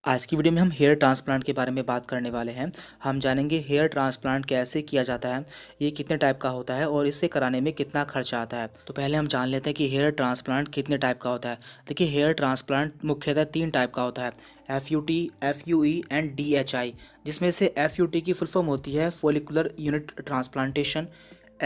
आज की वीडियो में हम हेयर ट्रांसप्लांट के बारे में बात करने वाले हैं। हम जानेंगे हेयर ट्रांसप्लांट कैसे किया जाता है, ये कितने टाइप का होता है और इसे कराने में कितना खर्चा आता है। तो पहले हम जान लेते हैं कि हेयर ट्रांसप्लांट कितने टाइप का होता है। देखिए, हेयर ट्रांसप्लांट मुख्यतः 3 टाइप का होता है, FUT, FUE एंड DHI। जिसमें से FUT की फुल फॉर्म होती है फॉलिकुलर यूनिट ट्रांसप्लांटेशन,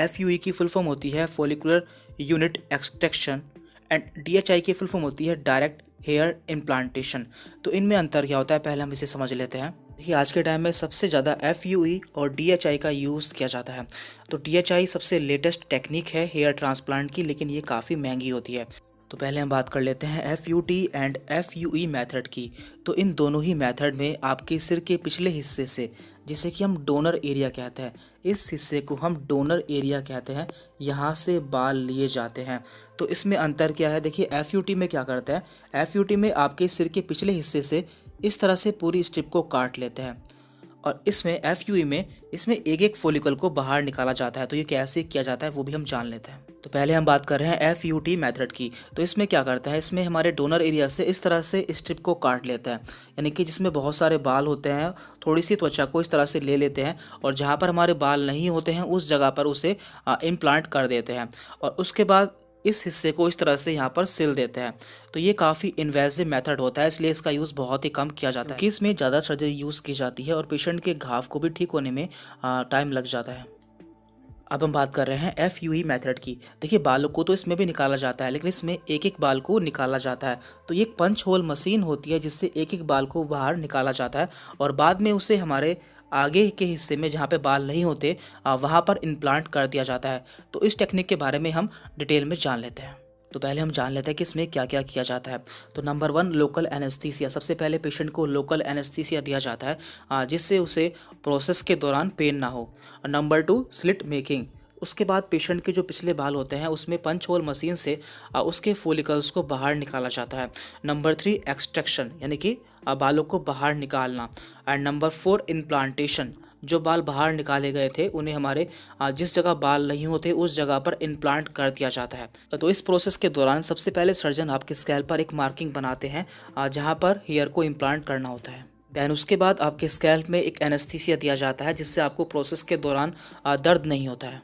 FUE की फुल फॉर्म होती है follicular unit extraction and DHI की फुल फॉर्म होती है डायरेक्ट हेयर इम्प्लांटेशन। तो इनमें अंतर क्या होता है, पहले हम इसे समझ लेते हैं। देखिए, आज के टाइम में सबसे ज़्यादा FUE और DHI का यूज़ किया जाता है। तो DHI सबसे लेटेस्ट टेक्निक है हेयर ट्रांसप्लांट की, लेकिन ये काफ़ी महंगी होती है। तो पहले हम बात कर लेते हैं FUT एंड FUE मेथड की। तो इन दोनों ही मेथड में आपके सिर के पिछले हिस्से से, जिसे कि हम डोनर एरिया कहते हैं, इस हिस्से को हम डोनर एरिया कहते हैं, यहाँ से बाल लिए जाते हैं। तो इसमें अंतर क्या है, देखिए FUT में क्या करते हैं, FUT में आपके सिर के पिछले हिस्से से इस तरह से पूरी स्ट्रिप को काट लेते हैं, और इसमें FUE में इसमें एक एक फॉलिकल को बाहर निकाला जाता है। तो ये कैसे किया जाता है वो भी हम जान लेते हैं। तो पहले हम बात कर रहे हैं FUT मेथड की। तो इसमें क्या करता है, इसमें हमारे डोनर एरिया से इस तरह से स्ट्रिप को काट लेते हैं, यानी कि जिसमें बहुत सारे बाल होते हैं, थोड़ी सी त्वचा को इस तरह से ले लेते हैं, और जहाँ पर हमारे बाल नहीं होते हैं उस जगह पर उसे इम्प्लांट कर देते हैं, और उसके बाद इस हिस्से को इस तरह से यहाँ पर सिल देते हैं। तो ये काफ़ी इन्वेजिव मेथड होता है, इसलिए इसका यूज़ बहुत ही कम किया जाता है, क्योंकि इसमें ज़्यादा सर्जरी यूज़ की जाती है और पेशेंट के घाव को भी ठीक होने में टाइम लग जाता है। अब हम बात कर रहे हैं FUE मेथड की। देखिए, बालों को तो इसमें भी निकाला जाता है, लेकिन इसमें एक एक बाल को निकाला जाता है। तो ये एक पंच होल मशीन होती है जिससे एक एक बाल को बाहर निकाला जाता है, और बाद में उसे हमारे आगे के हिस्से में जहाँ पे बाल नहीं होते वहाँ पर इम्प्लांट कर दिया जाता है। तो इस टेक्निक के बारे में हम डिटेल में जान लेते हैं। तो पहले हम जान लेते हैं कि इसमें क्या क्या किया जाता है। तो नंबर 1, लोकल एनेस्थीसिया। सबसे पहले पेशेंट को लोकल एनेस्थीसिया दिया जाता है, जिससे उसे प्रोसेस के दौरान पेन ना हो। Number 2, slit making. उसके बाद पेशेंट के जो पिछले बाल होते हैं उसमें पंच होल मशीन से उसके फॉलिकल्स को बाहर निकाला जाता है। नंबर 3, एक्सट्रैक्शन, यानी कि बालों को बाहर निकालना। And number 4, implantation. जो बाल बाहर निकाले गए थे उन्हें हमारे जिस जगह बाल नहीं होते उस जगह पर इम्प्लांट कर दिया जाता है। तो इस प्रोसेस के दौरान सबसे पहले सर्जन आपके स्कैल्प पर एक मार्किंग बनाते हैं जहाँ पर हेयर को इम्प्लांट करना होता है। दैन उसके बाद आपके स्कैल्प में एक एनेस्थीसिया दिया जाता है, जिससे आपको प्रोसेस के दौरान दर्द नहीं होता है।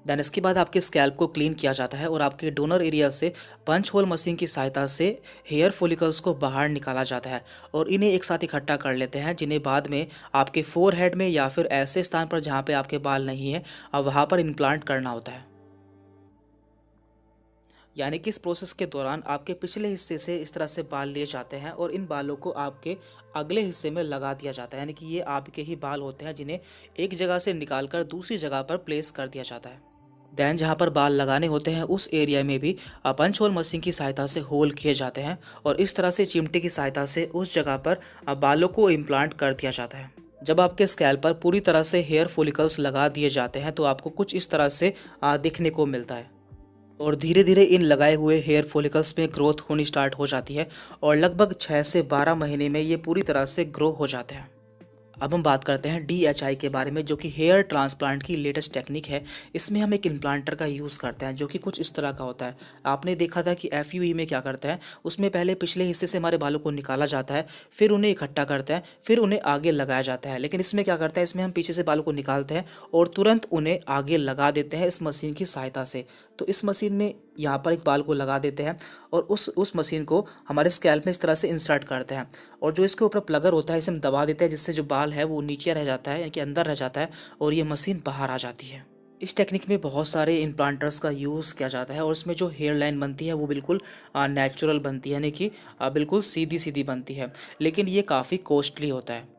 देन इसके बाद आपके स्कैल्प को क्लीन किया जाता है और आपके डोनर एरिया से पंच होल मशीन की सहायता से हेयर फॉलिकल्स को बाहर निकाला जाता है, और इन्हें एक साथ इकट्ठा कर लेते हैं, जिन्हें बाद में आपके फोरहेड में या फिर ऐसे स्थान पर जहाँ पे आपके बाल नहीं है वहाँ पर इम्प्लांट करना होता है। यानी कि इस प्रोसेस के दौरान आपके पिछले हिस्से से इस तरह से बाल लिए जाते हैं और इन बालों को आपके अगले हिस्से में लगा दिया जाता है, यानी कि ये आपके ही बाल होते हैं जिन्हें एक जगह से निकालकर दूसरी जगह पर प्लेस कर दिया जाता है। दैन जहाँ पर बाल लगाने होते हैं उस एरिया में भी पंच होल मशीन की सहायता से होल किए जाते हैं, और इस तरह से चिमटे की सहायता से उस जगह पर बालों को इम्प्लांट कर दिया जाता है। जब आपके स्कैल्प पर पूरी तरह से हेयर फॉलिकल्स लगा दिए जाते हैं तो आपको कुछ इस तरह से दिखने को मिलता है, और धीरे धीरे इन लगाए हुए हेयर फॉलिकल्स में ग्रोथ होनी स्टार्ट हो जाती है, और लगभग 6 से 12 महीने में ये पूरी तरह से ग्रो हो जाते हैं। अब हम बात करते हैं DHI के बारे में, जो कि हेयर ट्रांसप्लांट की लेटेस्ट टेक्निक है। इसमें हम एक इम्प्लांटर का यूज़ करते हैं जो कि कुछ इस तरह का होता है। आपने देखा था कि FUE में क्या करता है, उसमें पहले पिछले हिस्से से हमारे बालों को निकाला जाता है, फिर उन्हें इकट्ठा करते हैं, फिर उन्हें आगे लगाया जाता है। लेकिन इसमें क्या करता है, इसमें हम पीछे से बालों को निकालते हैं और तुरंत उन्हें आगे लगा देते हैं इस मशीन की सहायता से। तो इस मशीन में यहाँ पर एक बाल को लगा देते हैं और उस मशीन को हमारे स्कैल्प में इस तरह से इंसर्ट करते हैं, और जो इसके ऊपर प्लगर होता है इसे हम दबा देते हैं, जिससे जो बाल है वो नीचे रह जाता है, यानी कि अंदर रह जाता है, और ये मशीन बाहर आ जाती है। इस टेक्निक में बहुत सारे इम्प्लांटर्स का यूज़ किया जाता है, और इसमें जो हेयर लाइन बनती है वो बिल्कुल नेचुरल बनती है, यानी कि बिल्कुल सीधी सीधी बनती है, लेकिन ये काफ़ी कॉस्टली होता है।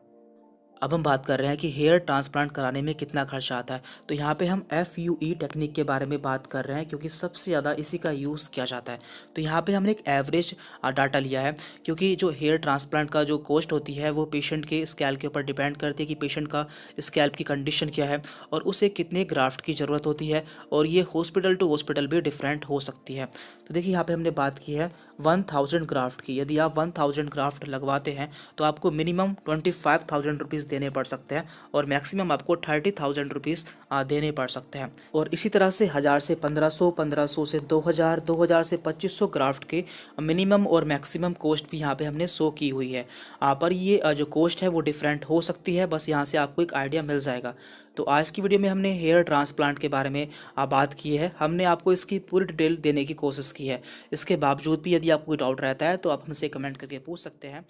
अब हम बात कर रहे हैं कि हेयर ट्रांसप्लांट कराने में कितना खर्चा आता है। तो यहाँ पे हम FUE टेक्निक के बारे में बात कर रहे हैं, क्योंकि सबसे ज़्यादा इसी का यूज़ किया जाता है। तो यहाँ पे हमने एक एवरेज डाटा लिया है, क्योंकि जो हेयर ट्रांसप्लांट का जो कॉस्ट होती है वो पेशेंट के स्कैल्प के ऊपर डिपेंड करती है कि पेशेंट का स्कैल्प की कंडीशन क्या है और उसे कितने ग्राफ्ट की ज़रूरत होती है, और ये हॉस्पिटल टू हॉस्पिटल भी डिफरेंट हो सकती है। तो देखिए, यहाँ पर हमने बात की है 1000 ग्राफ्ट की। यदि आप 1000 ग्राफ्ट लगवाते हैं तो आपको मिनिमम 25,000 रुपीज़ देने पड़ सकते हैं और मैक्सिमम आपको 30,000 रुपीज़ देने पड़ सकते हैं। और इसी तरह से 1000 से 1500, 1500 से 2000, 2000 से 2500 ग्राफ्ट के मिनिमम और मैक्सिमम कॉस्ट भी यहाँ पे हमने शो की हुई है। पर ये जो कॉस्ट है वो डिफरेंट हो सकती है, बस यहाँ से आपको एक आइडिया मिल जाएगा। तो आज की वीडियो में हमने हेयर ट्रांसप्लांट के बारे में बात की है। हमने आपको इसकी पूरी डिटेल देने की कोशिश की है। इसके बावजूद भी यदि आपको कोई डाउट रहता है तो आप हमसे कमेंट करके पूछ सकते हैं।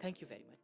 Thank you very much.